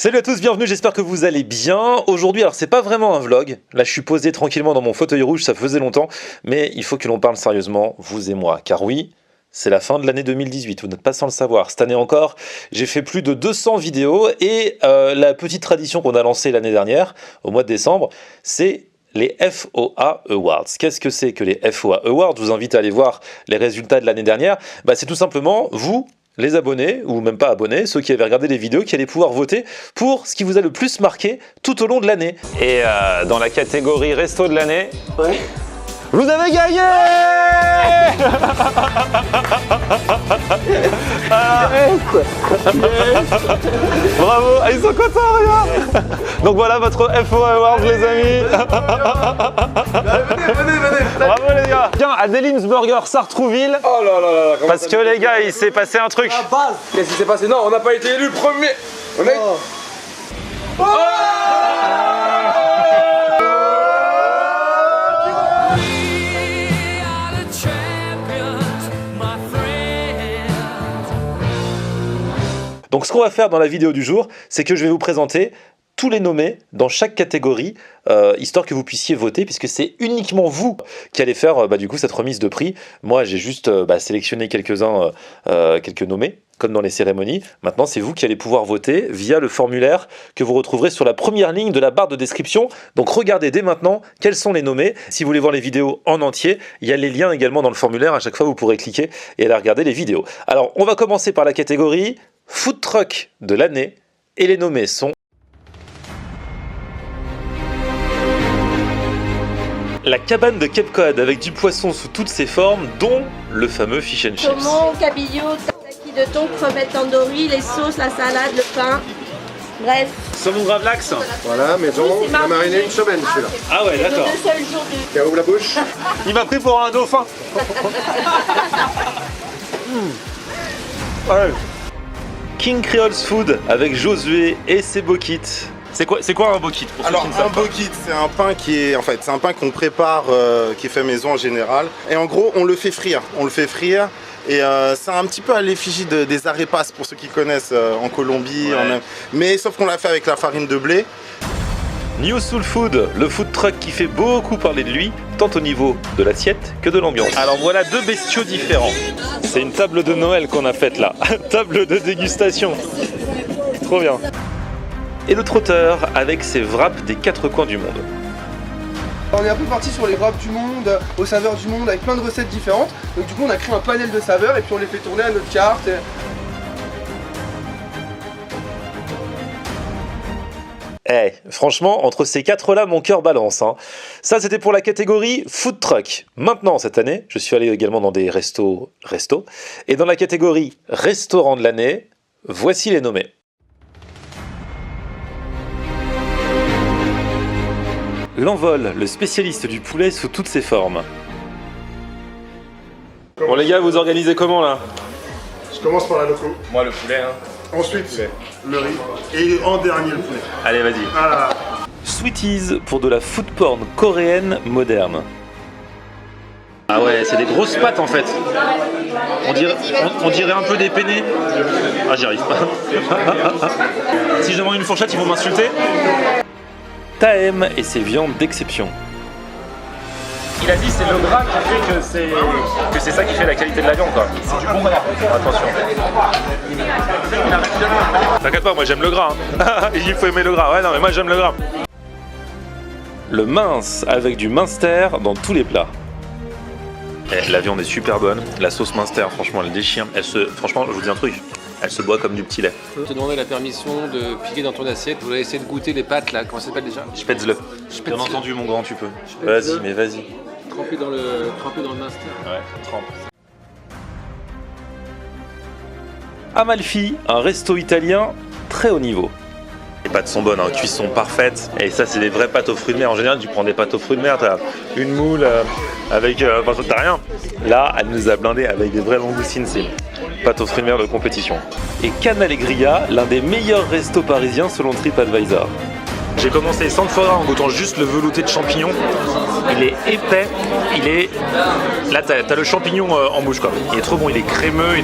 Salut à tous, bienvenue, j'espère que vous allez bien. Aujourd'hui, alors c'est pas vraiment un vlog, là je suis posé tranquillement dans mon fauteuil rouge, ça faisait longtemps, mais il faut que l'on parle sérieusement, vous et moi, car oui, c'est la fin de l'année 2018, vous n'êtes pas sans le savoir. Cette année encore, j'ai fait plus de 200 vidéos et la petite tradition qu'on a lancée l'année dernière, au mois de décembre, c'est les FOA Awards. Qu'est-ce que c'est que les FOA Awards? Je vous invite à aller voir les résultats de l'année dernière. C'est tout simplement vous, les abonnés, ou même pas abonnés, ceux qui avaient regardé les vidéos, qui allaient pouvoir voter pour ce qui vous a le plus marqué tout au long de l'année. Et dans la catégorie Resto de l'année, vous avez gagné. Bravo, ils sont contents, regarde. Donc voilà votre FOA Awards, les amis. Venez. Bravo les gars. Tiens, à Delims Burger Sartrouville. Oh là là là. Parce que les gars, il s'est passé un truc. Qu'est-ce qui s'est passé? Non, on n'a pas été élu premier. On a... Donc ce qu'on va faire dans la vidéo du jour, c'est que je vais vous présenter tous les nommés dans chaque catégorie, histoire que vous puissiez voter, puisque c'est uniquement vous qui allez faire du coup cette remise de prix. Moi j'ai juste sélectionné quelques-uns, quelques nommés, comme dans les cérémonies. Maintenant c'est vous qui allez pouvoir voter via le formulaire que vous retrouverez sur la première ligne de la barre de description. Donc regardez dès maintenant quels sont les nommés. Si vous voulez voir les vidéos en entier, il y a les liens également dans le formulaire. À chaque fois vous pourrez cliquer et aller regarder les vidéos. Alors on va commencer par la catégorie Food Truck de l'année, et les nommés sont la cabane de Cape Cod avec du poisson sous toutes ses formes, dont le fameux fish and chips. Saumon, cabillaud, tataki de thon, crevettes tandoori, les sauces, la salade, le pain. Bref. Saumon gravlax. Voilà, maison, on a mariné une semaine celui-là. Ah ouais, d'accord. Le seul jour du... Tiens, ouvre la bouche. Il m'a pris pour un dauphin. Ouais. King Creole's Food avec Josué et ses bokits. C'est quoi un bokit pour Alors ceux qui ne un savent pas? bokit, c'est un pain qui est c'est un pain qu'on prépare, qui est fait maison en général. Et en gros, on le fait frire. Et c'est un petit peu à l'effigie des arepas pour ceux qui connaissent en Colombie. Ouais. Mais sauf qu'on l'a fait avec la farine de blé. New Soul Food, le food truck qui fait beaucoup parler de lui, tant au niveau de l'assiette que de l'ambiance. Alors voilà deux bestiaux différents. C'est une table de Noël qu'on a faite là, table de dégustation. Trop bien. Et le trotteur avec ses wraps des quatre coins du monde. On est un peu parti sur les wraps du monde, aux saveurs du monde, avec plein de recettes différentes. Donc du coup on a créé un panel de saveurs et puis on les fait tourner à notre carte. Franchement, entre ces quatre-là, mon cœur balance. Ça, c'était pour la catégorie Food Truck. Maintenant, cette année, je suis allé également dans des restos. Et dans la catégorie Restaurant de l'année, voici les nommés. L'Envol, le spécialiste du poulet sous toutes ses formes. Bon les gars, vous organisez comment là? Je commence par la loco. Moi le poulet, Ensuite, le riz. Et en dernier, le poulet. Allez, vas-y. Ah. Sweeties pour de la food porn coréenne moderne. Ah ouais, c'est des grosses pâtes en fait. On dirait un peu des penne. Ah, j'y arrive pas. Si je demande une fourchette, ils vont m'insulter. Tahem et ses viandes d'exception. Il a dit c'est le gras qui fait que c'est ça qui fait la qualité de la viande quoi. C'est du bon gras. Attention. T'inquiète pas, moi j'aime le gras. Il faut aimer le gras. Ouais non mais moi j'aime le gras. Le mince avec du Munster dans tous les plats. La viande est super bonne. La sauce Munster, franchement, elle déchire. Franchement, je vous dis un truc. Elle se boit comme du petit lait. Je te demandais la permission de piquer dans ton assiette. Vous allez essayer de goûter les pâtes là. Comment ça s'appelle déjà? Spätzle. Bien entendu, mon grand, tu peux. Vas-y, mais vas-y. Trempé dans le master. Ouais, trempe. Amalfi, un resto italien très haut niveau. Les pâtes sont bonnes, cuisson parfaite. Et ça, c'est des vraies pâtes aux fruits de mer. En général, tu prends des pâtes aux fruits de mer, t'as une moule avec... t'as rien. Là, elle nous a blindé avec des vraies langoustines. C'est pâtes aux fruits de mer de compétition. Et Canallegria, l'un des meilleurs restos parisiens selon TripAdvisor. J'ai commencé sans le foie gras en goûtant juste le velouté de champignons. Il est épais, Là, t'as le champignon en bouche quoi. Il est trop bon, il est crémeux,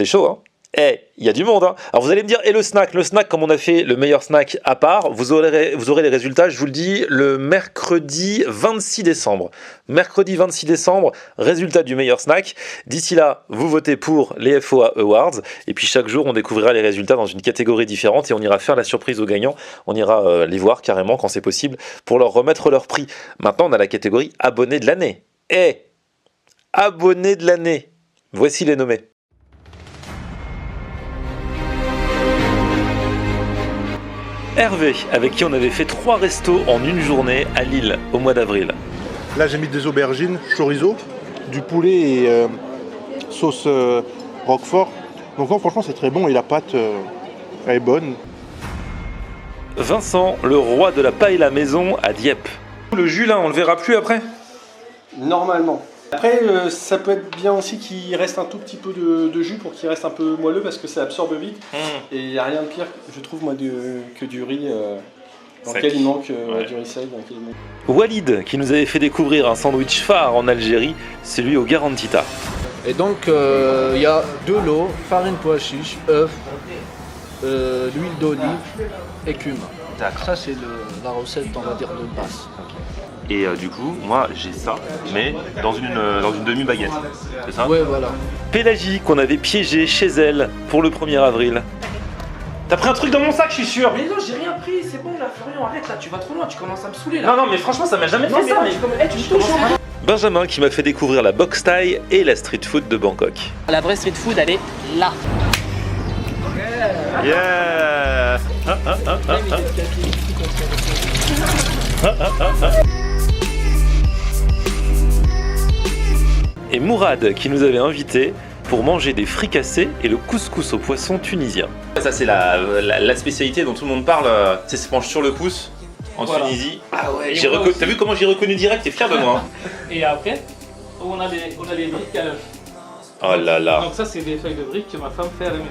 C'est chaud, hein. Eh, il y a du monde, hein. Alors vous allez me dire, et le snack, comme on a fait le meilleur snack à part, vous aurez les résultats, je vous le dis, le mercredi 26 décembre. Mercredi 26 décembre, résultat du meilleur snack. D'ici là, vous votez pour les FOA Awards, et puis chaque jour, on découvrira les résultats dans une catégorie différente, et on ira faire la surprise aux gagnants. On ira les voir carrément quand c'est possible, pour leur remettre leur prix. Maintenant, on a la catégorie abonné de l'année. Eh, abonné de l'année. Voici les nommés. Hervé, avec qui on avait fait 3 restos en une journée à Lille au mois d'avril. Là j'ai mis des aubergines, chorizo, du poulet et sauce roquefort. Donc non, franchement c'est très bon et la pâte elle est bonne. Vincent, le roi de la paella maison à Dieppe. Le jus là, on le verra plus après? Normalement. Après, ça peut être bien aussi qu'il reste un tout petit peu de jus pour qu'il reste un peu moelleux parce que ça absorbe vite. Et il n'y a rien de pire, je trouve, moi, que du riz dans lequel il manque, du riz sec. Walid, qui nous avait fait découvrir un sandwich phare en Algérie, celui au Garantita. Et donc, il y a de l'eau, farine pois chiche, œufs, l'huile d'olive et cumin. Ça, c'est la recette, on va dire, de base. Et du coup, moi j'ai ça, mais dans une demi-baguette. C'est ça? Ouais, voilà. Pélagie, qu'on avait piégé chez elle pour le 1er avril. T'as pris un truc dans mon sac, je suis sûr. Mais non, j'ai rien pris, c'est bon là, Florian, arrête là, tu vas trop loin, tu commences à me saouler là. Non, mais franchement, ça m'a jamais fait ça. Mais tu me touches. Benjamin, qui m'a fait découvrir la box thai et la street food de Bangkok. La vraie street food, elle est là. Yeah. Et Mourad, qui nous avait invités pour manger des fricassés et le couscous au poisson tunisien. Ça, c'est la spécialité dont tout le monde parle. Ça se mange sur le pouce en Tunisie. Ah ouais. T'as vu comment j'ai reconnu direct? T'es fier de moi, hein? Et après, on a les briques à l'œuf. Oh là là. Donc ça, c'est des feuilles de briques que ma femme fait à la maison.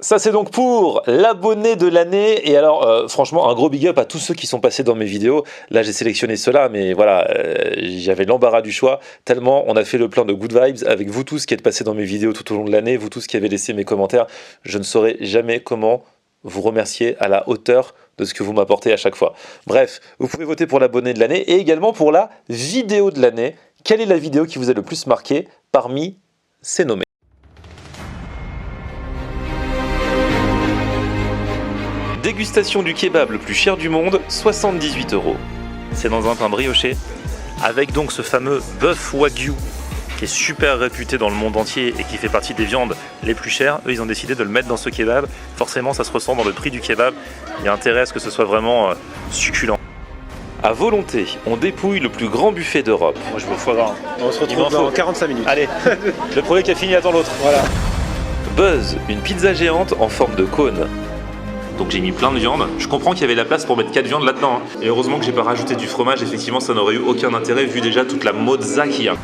Ça c'est donc pour l'abonné de l'année. Et alors franchement un gros big up à tous ceux qui sont passés dans mes vidéos. Là j'ai sélectionné ceux-là, mais voilà, j'avais l'embarras du choix tellement on a fait le plein de good vibes avec vous tous qui êtes passés dans mes vidéos tout au long de l'année, vous tous qui avez laissé mes commentaires. Je ne saurais jamais comment vous remercier à la hauteur de ce que vous m'apportez à chaque fois. Bref, vous pouvez voter pour l'abonné de l'année et également pour la vidéo de l'année. Quelle est la vidéo qui vous a le plus marqué parmi ces nommés? Dégustation du kebab le plus cher du monde, 78 €. C'est dans un pain brioché, avec donc ce fameux bœuf wagyu, qui est super réputé dans le monde entier et qui fait partie des viandes les plus chères. Eux, ils ont décidé de le mettre dans ce kebab. Forcément, ça se ressent dans le prix du kebab. Il y a intérêt à ce que ce soit vraiment succulent. À volonté, on dépouille le plus grand buffet d'Europe. Moi, je veux foie gras. On se retrouve dans 45 minutes. Allez, le premier qui a fini attend l'autre. Voilà. Buzz, une pizza géante en forme de cône. Donc j'ai mis plein de viande. Je comprends qu'il y avait la place pour mettre 4 viandes là-dedans. Hein. Et heureusement que j'ai pas rajouté du fromage. Effectivement, ça n'aurait eu aucun intérêt vu déjà toute la mozza qu'il y a.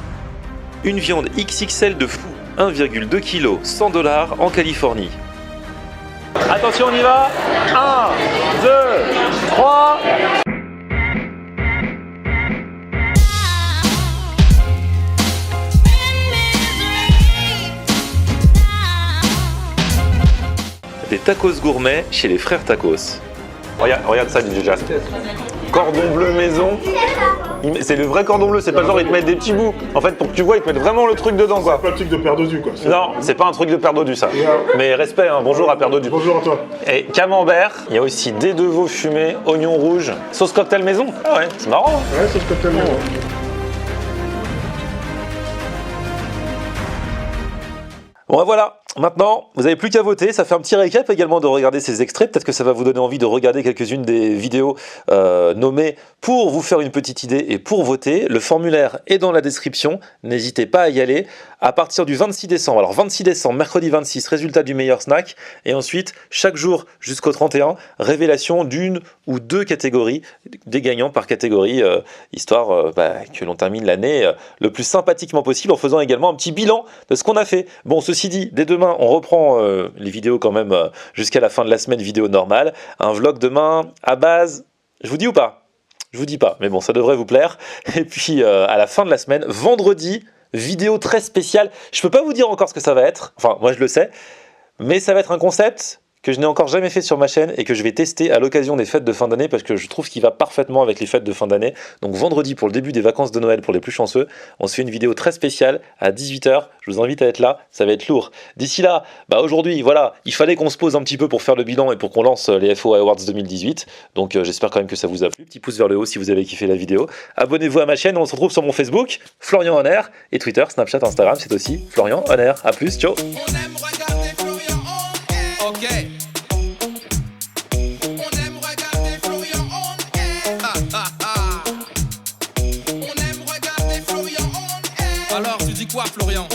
Une viande XXL de fou, 1,2 kg, 100 $ en Californie. Attention, on y va. 1, 2, 3. Des tacos gourmets chez les frères tacos. Regarde ça déjà. Cordon bleu maison. C'est le vrai cordon bleu, c'est pas genre ils te mettent des petits bouts. En fait pour que tu vois ils te mettent vraiment le truc dedans quoi. C'est pas le truc de père dodu quoi. Non, c'est pas un truc de père dodu ça. Mais respect, hein. Bonjour à père dodu. Bonjour à toi. Et camembert, il y a aussi dés de veau fumés, oignons rouges, sauce cocktail maison. Ah ouais, c'est marrant. Hein. Ouais, c'est le cocktail maison. Bon voilà, maintenant, vous n'avez plus qu'à voter. Ça fait un petit récap également de regarder ces extraits. Peut-être que ça va vous donner envie de regarder quelques-unes des vidéos nommées pour vous faire une petite idée et pour voter. Le formulaire est dans la description. N'hésitez pas à y aller. À partir du 26 décembre, alors 26 décembre, mercredi 26, résultat du meilleur snack. Et ensuite, chaque jour jusqu'au 31, révélation d'une ou deux catégories, des gagnants par catégorie, histoire que l'on termine l'année le plus sympathiquement possible en faisant également un petit bilan de ce qu'on a fait. Bon, ceci dit, dès demain, on reprend les vidéos quand même jusqu'à la fin de la semaine, vidéo normale. Un vlog demain à base, je vous dis ou pas? Je vous dis pas, mais bon, ça devrait vous plaire. Et puis, à la fin de la semaine, vendredi, vidéo très spéciale. Je peux pas vous dire encore ce que ça va être. Enfin, moi, je le sais. Mais ça va être un concept que je n'ai encore jamais fait sur ma chaîne et que je vais tester à l'occasion des fêtes de fin d'année parce que je trouve qu'il va parfaitement avec les fêtes de fin d'année. Donc vendredi pour le début des vacances de Noël pour les plus chanceux, on se fait une vidéo très spéciale à 18h. Je vous invite à être là, ça va être lourd. D'ici là, aujourd'hui, voilà, il fallait qu'on se pose un petit peu pour faire le bilan et pour qu'on lance les FOI Awards 2018. Donc j'espère quand même que ça vous a plu. Petit pouce vers le haut si vous avez kiffé la vidéo. Abonnez-vous à ma chaîne, on se retrouve sur mon Facebook, Florian Honner, et Twitter, Snapchat, Instagram, c'est aussi Florian Honner. A plus, ciao. Alors tu dis quoi Florian?